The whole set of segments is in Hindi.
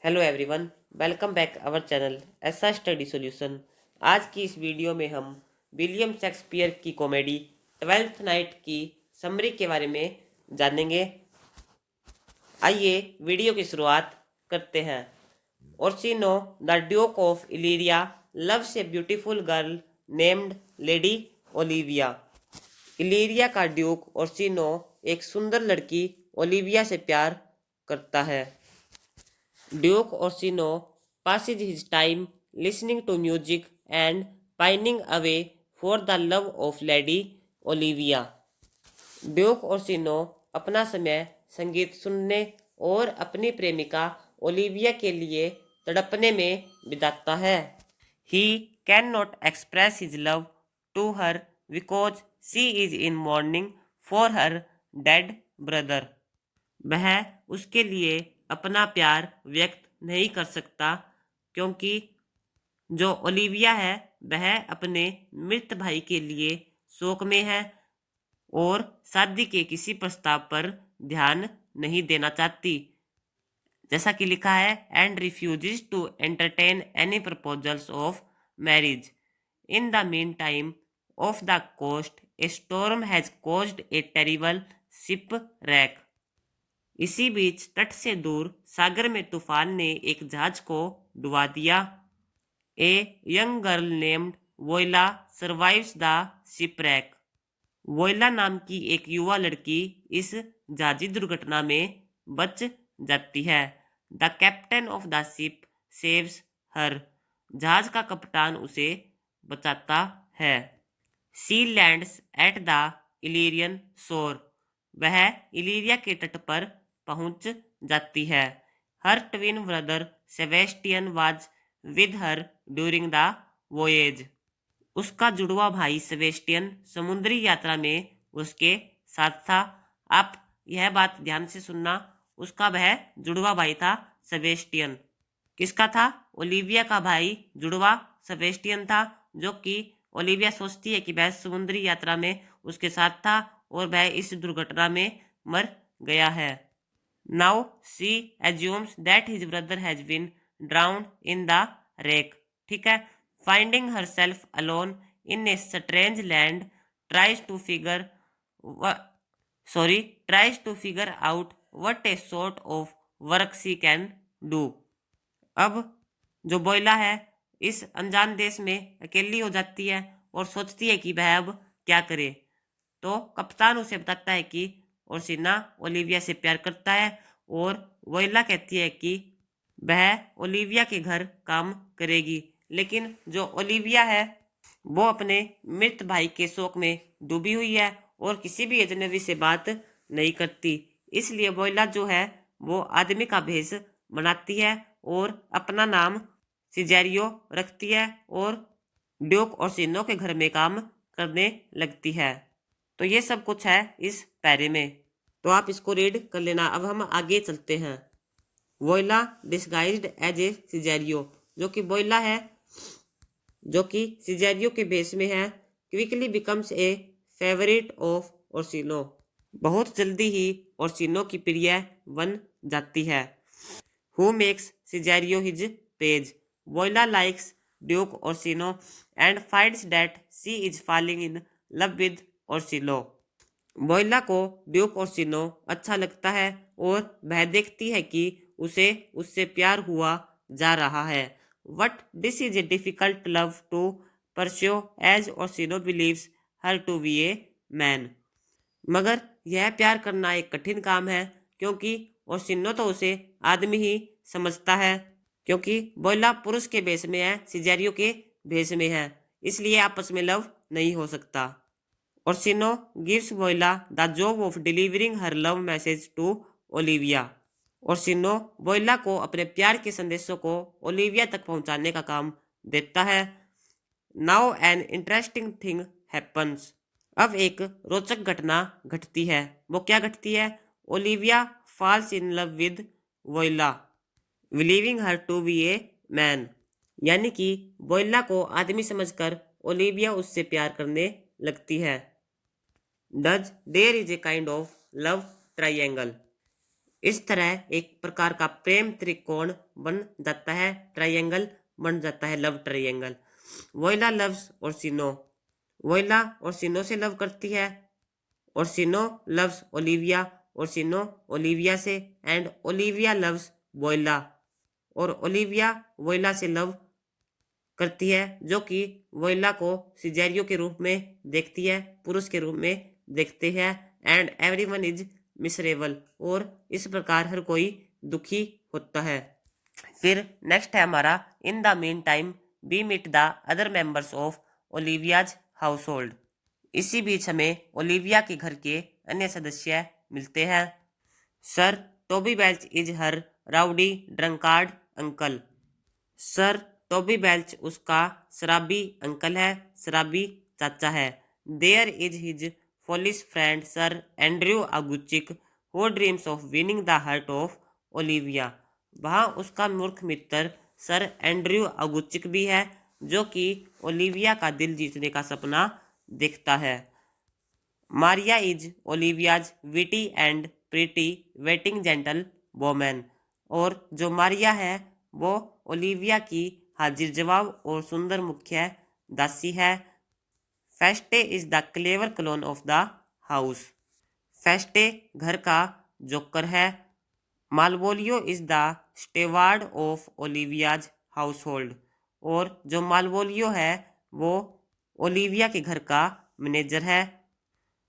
Hello everyone, welcome back our channel ऐसा स्टडी सॉल्यूशन। आज की इस वीडियो में हम विलियम शेक्सपियर की कॉमेडी ट्वेल्थ नाइट की समरी के बारे में जानेंगे। आइए वीडियो की शुरुआत करते हैं। Orsino the Duke of Illyria loves a beautiful girl named Lady Olivia. Illyria का ड्यूक ओर्सिनो एक सुंदर लड़की ओलिविया से प्यार करता है। Duke Orsino passes his time listening to music and pining away for the love of Lady Olivia. Duke Orsino अपना समय संगीत सुनने और अपनी प्रेमिका ओलिविया के लिए तड़पने में बिताता है। He cannot express his love to her because she is in mourning for her dead brother. वह उसके लिए अपना प्यार व्यक्त नहीं कर सकता क्योंकि जो ओलिविया है वह अपने मृत भाई के लिए शोक में है और शादी के किसी प्रस्ताव पर ध्यान नहीं देना चाहती। जैसा कि लिखा है, and refuses to entertain any proposals of marriage. In the meantime of the coast a storm has caused a terrible shipwreck. इसी बीच तट से दूर सागर में तूफान ने एक जहाज को डुबा दिया। A young girl named Viola survives the shipwreck. Viola नाम की एक युवा लड़की इस जहाजी दुर्घटना में बच जाती है। The captain of the ship saves her. जहाज का कप्तान उसे बचाता है। She lands at the Illyrian shore. वह इलीरिया के तट पर पहुंच जाती है। Her twin brother Sebastian was with her during the voyage. उसका जुड़वा भाई सेबेस्टियन समुद्री यात्रा में उसके साथ था। आप यह बात ध्यान से सुनना, उसका वह जुड़वा भाई था सेबेस्टियन। किसका था? ओलिविया का भाई जुड़वा सेबेस्टियन था, जो कि ओलिविया सोचती है कि वह समुद्री यात्रा में उसके साथ था और वह इस दुर्घटना में मर गया है। Now she assumes that his brother has been drowned in the wreck. ठीक है। Finding herself alone in a strange land, tries to figure out what a sort of work she can do. अब जो बोइला है इस अनजान देश में अकेली हो जाती है और सोचती है कि वह अब क्या करे। तो कप्तान उसे बताता है कि ओर्सिना ओलिविया से प्यार करता है और वोइला कहती है कि वह ओलिविया के घर काम करेगी। लेकिन जो ओलिविया है वो अपने मृत भाई के शोक में डूबी हुई है और किसी भी अजनबी से बात नहीं करती। इसलिए वोइला जो है वो आदमी का भेष बनाती है और अपना नाम सिजेरियो रखती है और ड्यूक ओर्सिनो के घर में काम करने लगती है। तो ये सब कुछ है इस पैरे में, तो आप इसको रीड कर लेना। अब हम आगे चलते हैं। वोइला डिस्गाइज्ड एज ए सिजेरियो, जो कि वोइला है जो कि सिजेरियो के भेष में है, quickly becomes a favourite of Orsino. बहुत जल्दी ही ओर्सिनो की प्रिय बन जाती है। Who makes Cesario his page. Viola likes Duke Orsino and finds that she is falling in love with Orsino. Viola को ड्यूक ओर्सिनो अच्छा लगता है और वह देखती है कि उसे उससे प्यार हुआ जा रहा है। But this is a difficult love to pursue as Orsino believes her to be a man. मगर यह प्यार करना एक कठिन काम है क्योंकि ओर्सिनो तो उसे आदमी ही समझता है, क्योंकि वोइला पुरुष के भेष में है, सिजेरियो के भेष में है, इसलिए आपस में लव नहीं हो सकता। Orsino gives Viola the job of delivering her love message to Olivia. Orsino Viola को अपने प्यार के संदेशों को ओलिविया तक पहुंचाने का काम देता है। Now an interesting thing happens. अब एक रोचक घटना घटती है। वो क्या घटती है? Olivia falls in love with Viola believing her to be a man. यानी कि वोइला को आदमी समझकर ओलिविया उससे प्यार करने लगती है। Does there is a kind of love triangle. इस तरह एक प्रकार का प्रेम त्रिकोण बन जाता है, ट्रायंगल बन जाता है, love triangle. Viola loves Orsino, Viola Orsino से लव करती है, Orsino loves Olivia, Orsino Olivia से, एंड ओलिविया लव्स वोइला, और ओलिविया वोइला से लव करती है, जो कि वोइला को सिजेरियो के रूप में देखती है, पुरुष के रूप में देखते हैं। एंड एवरीवन इज मिसरेबल, और इस प्रकार हर कोई दुखी होता है। फिर नेक्स्ट है हमारा in the meantime we meet the other members of Olivia's household. इसी बीच हमें ओलिविया के घर के अन्य सदस्य मिलते हैं। Sir Toby Belch is her rowdy drunkard uncle, Sir Toby Belch उसका शराबी अंकल है, शराबी चाचा है। There is his foolish friend Sir Andrew Aguecheek who dreams of winning the heart of Olivia, वहाँ उसका मूर्ख मित्र सर एंड्रयू अगुचिक भी है, जो कि ओलिविया का दिल जीतने का सपना देखता है। Maria is Olivia's witty and pretty waiting gentle women, और जो मारिया है वो ओलिविया की हाजिर जवाब और सुंदर मुख्य दासी है। Feste is the clever clown of the house, Feste घर का जोकर है। Malvolio is the steward of Olivia's household, और जो मालवोलियो है वो ओलिविया के घर का मैनेजर है।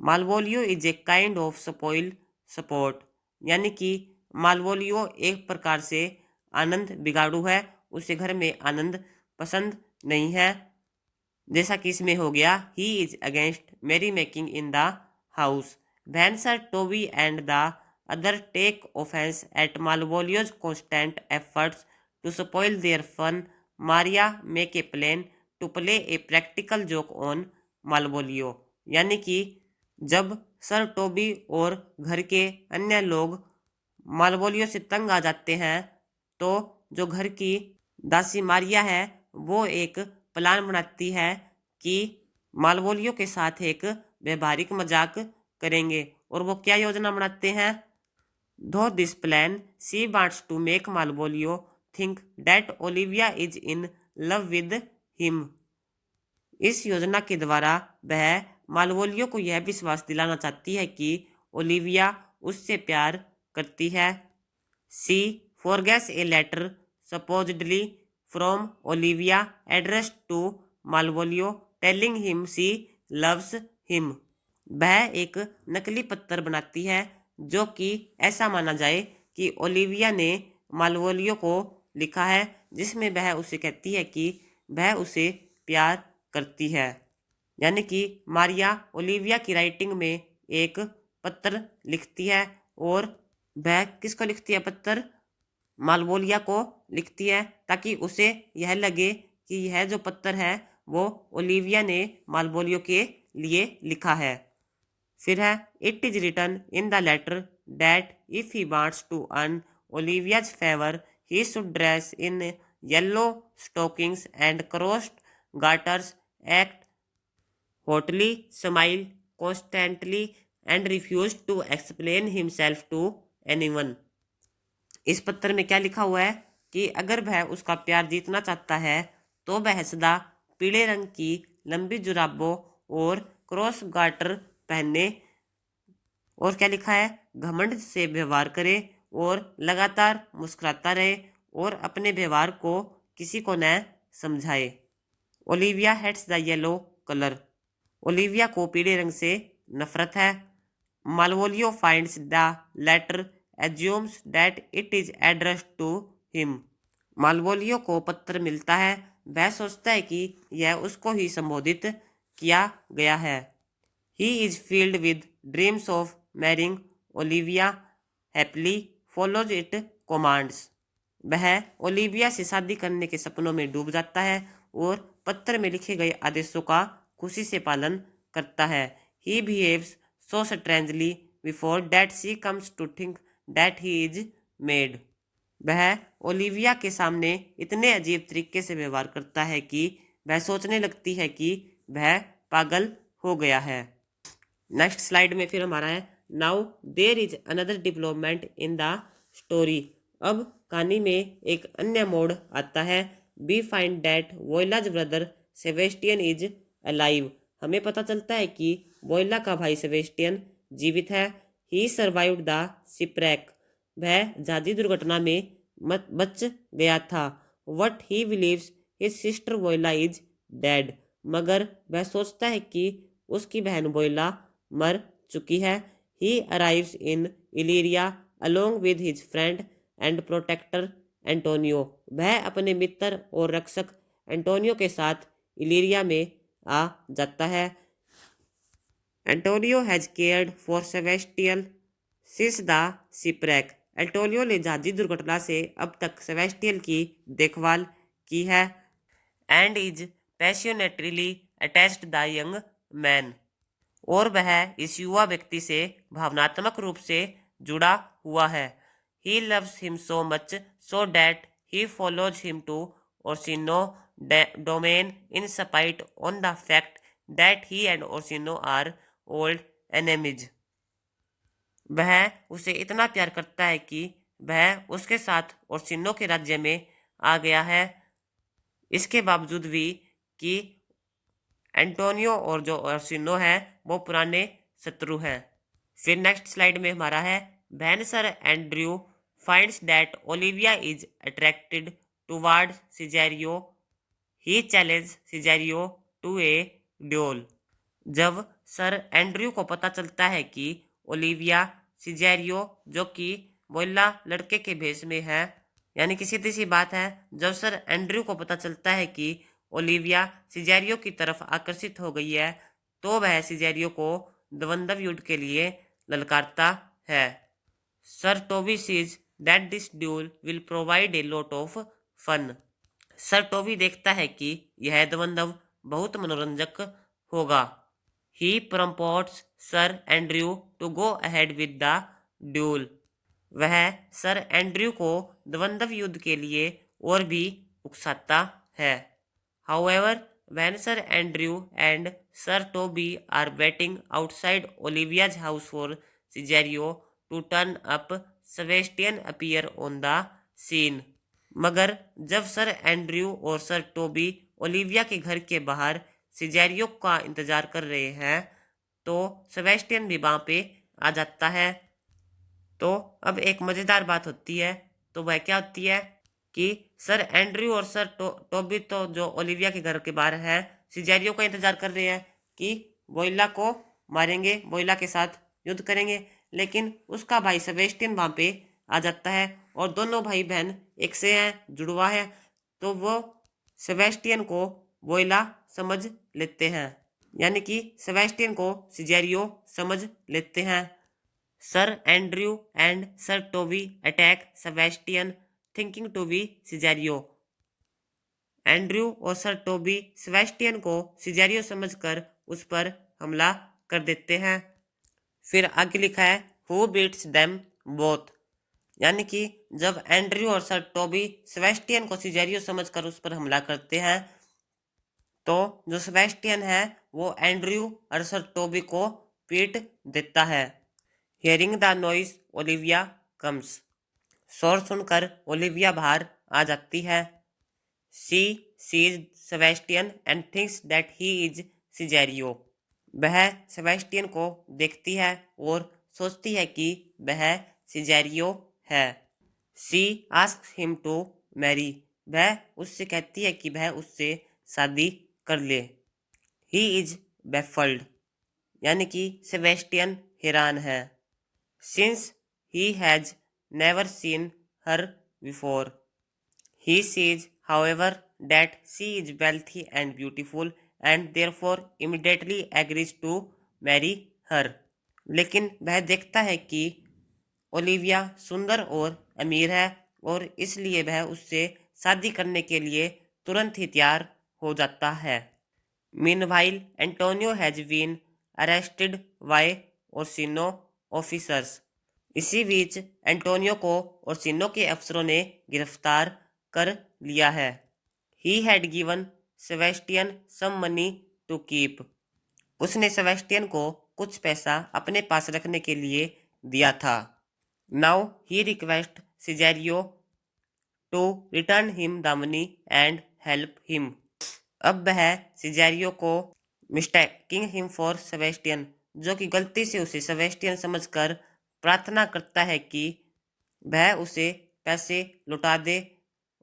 Malvolio is a kind of spoilsport, यानी कि मालवोलियो एक प्रकार से आनंद बिगाड़ू है, उसे घर में आनंद पसंद नहीं है। जैसा कि इसमें हो गया he is against merrymaking in the house, when Sir Toby and the other take offence at Malvolio's constant efforts to spoil their fun, Maria make a plan to play a practical joke on Malvolio, यानी कि जब सर टोबी और घर के अन्य लोग मालवोलियो से तंग आ जाते हैं, तो जो घर की दासी मारिया है वो एक प्लान बनाती है कि मालवोलियो के साथ एक व्यवहारिक मजाक करेंगे। और वो क्या योजना बनाते हैं? Though this plan she wants to make Malvolio think that Olivia is in love with him, इस योजना के द्वारा वह मालवोलियो को यह विश्वास दिलाना चाहती है कि ओलिविया उससे प्यार करती है। She forges a letter supposedly from Olivia addressed to Malvolio telling him she loves him, वह एक नकली पत्र बनाती है जो कि ऐसा माना जाए कि ओलिविया ने मालवोलियो को लिखा है, जिसमें वह उसे कहती है कि वह उसे प्यार करती है। यानी कि मारिया ओलिविया की राइटिंग में एक पत्र लिखती है, और वह किसको लिखती है पत्र? मालवोलिया को लिखती है, ताकि उसे यह लगे कि यह जो पत्र है वो ओलिविया ने मालवोलियो के लिए लिखा है। फिर है it is written in the letter that if he wants to earn Olivia's favour he should dress in yellow stockings and crossed garters, act hotly, smile constantly and refuse to explain himself to anyone। इस पत्र में क्या लिखा हुआ है कि अगर वह उसका प्यार जीतना चाहता है तो वह सदा पीले रंग की लंबी जुराबों और क्रॉस गार्टर पहने, और क्या लिखा है? घमंड से व्यवहार करे और लगातार मुस्कुराता रहे और अपने व्यवहार को किसी को न समझाए। Olivia hates the yellow colour, Olivia को पीले रंग से नफरत है। Malvolio finds the letter assumes that it is addressed to him, Malvolio को पत्र मिलता है, वह सोचता है कि यह उसको ही संबोधित किया गया है। He is field with dreams of marrying Olivia happily follows it commands, वह ओलिविया से शादी करने के सपनों में डूब जाता है और पत्र में लिखे गए आदेशों का खुशी से पालन करता है। He behaves so strangely before that she comes to think that he is mad, वह ओलिविया के सामने इतने अजीब तरीके से व्यवहार करता है कि वह सोचने लगती है कि वह पागल हो गया है। नेक्स्ट स्लाइड में फिर हमारा है now there is another development in the story. अब कहानी में एक अन्य मोड़ आता है। We find that Viola's brother Sebastian is alive. हमें पता चलता है कि वोइला का भाई सेबेस्टियन जीवित है। He survived the shipwreck. वह जहाजी दुर्घटना में बच गया था। But he believes his sister Viola is dead. मगर वह सोचता है कि उसकी बहन वोइला मर चुकी है। He arrives in Illyria along with his friend and protector Antonio. वह अपने मित्र और रक्षक एंटोनियो के साथ इलीरिया में आ जाता है। Antonio has cared for Sebastian since the shipwreck. Antonio ने जहाजी दुर्घटना से अब तक सेबेस्टियन की देखभाल की है। And is passionately attached the young man. और वह इस युवा व्यक्ति से भावनात्मक रूप से जुड़ा हुआ है। He loves him so much so that he follows him to Orsino domain in spite on the fact that he and Orsino are old enemies. वह उसे इतना प्यार करता है कि वह उसके साथ ओर्सिनो के राज्य में आ गया है। इसके बावजूद भी कि एंटोनियो और जो ओर्सिनो है वो पुराने शत्रु हैं। फिर नेक्स्ट स्लाइड में हमारा है when Sir Andrew finds that Olivia is attracted toward Cesario he challenge Cesario to a duel. जब सर एंड्रयू को पता चलता है कि ओलिविया सिजेरियो जो कि वोइला लड़के के भेष में है, यानी कि सीधी सी बात है, जब सर एंड्रयू को पता चलता है कि ओलिविया सिजेरियो की तरफ आकर्षित हो गई है तो वह सिजेरियो को द्वंद्व युद्ध के लिए ललकारता है। Sir Toby sees that this duel will provide a lot of fun. Sir Toby देखता है कि यह द्वंद्व बहुत मनोरंजक होगा। He prompts Sir Andrew to go ahead with the duel. वह सर एंड्रयू को द्वंद्व युद्ध के लिए और भी उकसाता है। However when Sir Andrew and Sir Toby are waiting outside Olivia's house for Cesario to turn up Sebastian appear on the scene. मगर जब सर एंड्रयू और सर टोबी ओलिविया के घर के बाहर सिजेरियो का इंतजार कर रहे हैं तो सेबेस्टियन भी वहां पे आ जाता है। तो अब एक मजेदार बात होती है, तो वह क्या होती है कि सर एंड्रयू और सर टोबी तो जो ओलिविया के घर के बाहर है सिजेरियो का इंतजार कर रहे हैं कि वोइला को मारेंगे, वोइला के साथ युद्ध करेंगे। लेकिन उसका भाई सेबेस्टियन वहां पे आ जाता है और दोनों भाई बहन एक से हैं, जुड़वा है, तो वो सेबेस्टियन को वोइला समझ लेते हैं, यानी कि सेबेस्टियन को सिजेरियो समझ लेते हैं। Sir Andrew and Sir Toby attack Sebastian thinking to be Cesario. Andrew और सर टोबी सेबेस्टियन को सिजेरियो समझकर उस पर हमला कर देते हैं। फिर आगे लिखा है हु बीट्स देम बोथ, यानी कि जब एंड्रयू और सर टोबी सेबेस्टियन को सिजेरियो समझकर उस पर हमला करते हैं तो जो सेबेस्टियन है वो एंड्रयू और सर टोबी को पीट देता है। Hearing the noise Olivia comes. शोर सुनकर ओलिविया बाहर आ जाती है। She sees Sebastian and thinks that he is Cesario. वह सेबेस्टियन को देखती है और सोचती है कि वह सिजेरियो है। सी आस्क्स हिम टू मैरी। वह उससे कहती है कि वह उससे शादी कर ले। ही इज बेफल्ड, यानी कि सेबेस्टियन हैरान है। Since he has never seen her before. He sees however that she is wealthy and beautiful and therefore immediately agrees to marry her. लेकिन वह देखता है कि ओलिविया सुंदर और अमीर है और इसलिए वह उससे शादी करने के लिए तुरंत ही तैयार हो जाता है। Meanwhile Antonio has been arrested by Orsino officers. इसी बीच एंटोनियो को ओर्सिनो के अफसरों ने गिरफ्तार कर लिया है। He had given Sebastian some money to keep. उसने सेबेस्टियन को कुछ पैसा अपने पास रखने के लिए दिया था। Now he request Cesario to return him the money and help him. अब वह सिजेरियो को मिस्टेकिंग हिम फॉर सेबेस्टियन, जो कि गलती से उसे सेबेस्टियन समझकर प्रार्थना करता है कि वह उसे पैसे लौटा दे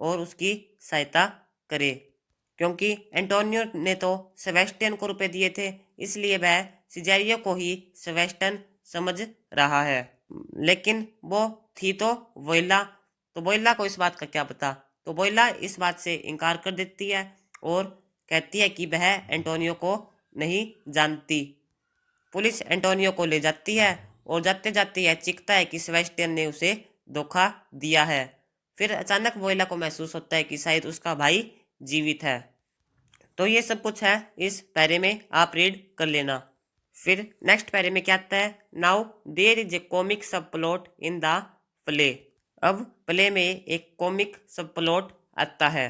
और उसकी सहायता करे, क्योंकि एंटोनियो ने तो सेबेस्टियन को रुपए दिए थे, इसलिए वह सिजेरियो को ही सेबेस्टियन समझ रहा है। लेकिन वो थी तो वोइला, तो वोइला को इस बात का क्या पता। तो वोइला इस बात से इनकार कर देती है और कहती है कि वह एंटोनियो को नहीं जानती। पुलिस एंटोनियो को ले जाती है और जाते जाते यह चीखता है कि सेबेस्टियन ने उसे धोखा दिया है। फिर अचानक वोइला को महसूस होता है कि शायद उसका भाई जीवित है। तो ये सब कुछ है इस पैरे में, आप रीड कर लेना। फिर नेक्स्ट पैरे में क्या आता है, now there is a comic subplot in the play. अब प्ले में एक कॉमिक सब प्लॉट आता है।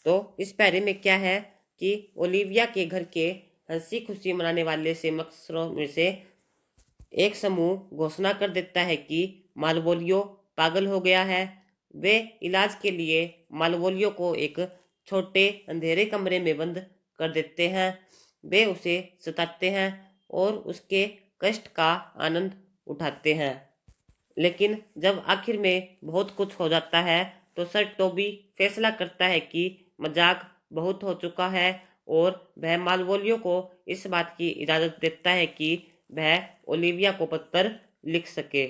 तो इस पैरे में क्या है कि ओलिविया के घर के हंसी खुशी मनाने वाले से मकसरों में से एक समूह घोषणा कर देता है कि मालवोलियो पागल हो गया है। वे इलाज के लिए मालवोलियो को एक छोटे अंधेरे कमरे में बंद कर देते हैं। वे उसे सताते हैं और उसके कष्ट का आनंद उठाते हैं। लेकिन जब आखिर में बहुत कुछ हो जाता है तो सर टोबी फैसला करता है कि मजाक बहुत हो चुका है और वह मालवोलियो को इस बात की इजाज़त देता है कि वह ओलिविया को पत्र लिख सके।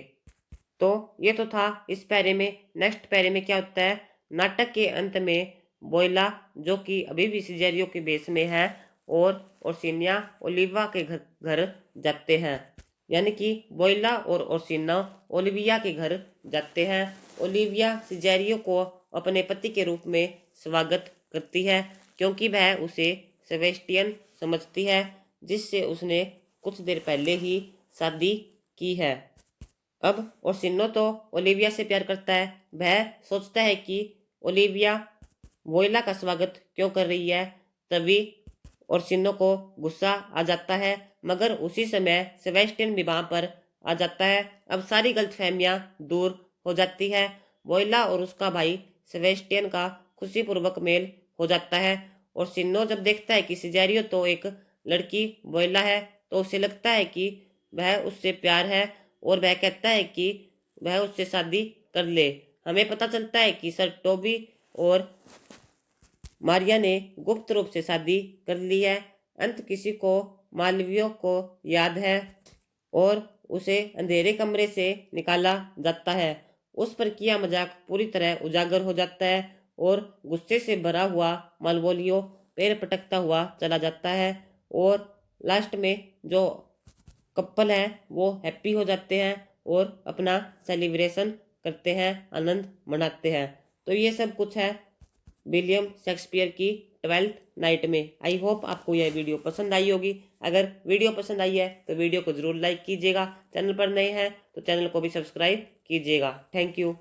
तो ये तो था इस पैरे में। नेक्स्ट पैरे में क्या होता है, नाटक के अंत में वोइला, जो कि अभी भी सिजेरियो के बेस में है, और ओर्सिनिया ओलिवा के घर जाते हैं। यानी कि वोइला और ओर्सिना ओलिविया के घर जाते हैं। ओलिविया सिजेरियो को अपने पति के रूप में स्वागत करती है, क्योंकि वह उसे सेबेस्टियन समझती है, जिससे उसने कुछ देर पहले ही शादी की है। अब ओर्सिनो तो ओलिविया से प्यार करता है। वह सोचता है कि ओलिविया वोइला का स्वागत क्यों कर रही है। तभी ओर्सिनो को गुस्सा आ जाता है, मगर उसी समय सेबेस्टियन भी वहां पर आ जाता है। अब सारी गलतफहमियां दूर हो जाती है। वोइला और उसका भाई सेबेस्टियन का खुशीपूर्वक मेल हो जाता है। ओर्सिनो जब देखता है कि सिजेरियो तो एक लड़की वोइला है, तो उसे लगता है कि वह उससे प्यार है और वह कहता है कि वह उससे शादी कर ले। हमें पता चलता है कि सर टोबी और मारिया ने गुप्त रूप से शादी कर ली है। अंत किसी को मालवियो को याद है और उसे अंधेरे कमरे से निकाला जाता है। उस पर किया मजाक पूरी तरह उजागर हो जाता है और गुस्से से भरा हुआ मालवोलियो पैर पटकता हुआ चला जाता है। और लास्ट में जो कपल है वो हैप्पी हो जाते हैं और अपना सेलिब्रेशन करते हैं, आनंद मनाते हैं। तो ये सब कुछ है विलियम शेक्सपियर की 12th नाइट में। आई होप आपको यह वीडियो पसंद आई होगी। अगर वीडियो पसंद आई है तो वीडियो को जरूर लाइक कीजिएगा। चैनल पर नए हैं तो चैनल को भी सब्सक्राइब कीजिएगा। Thank you.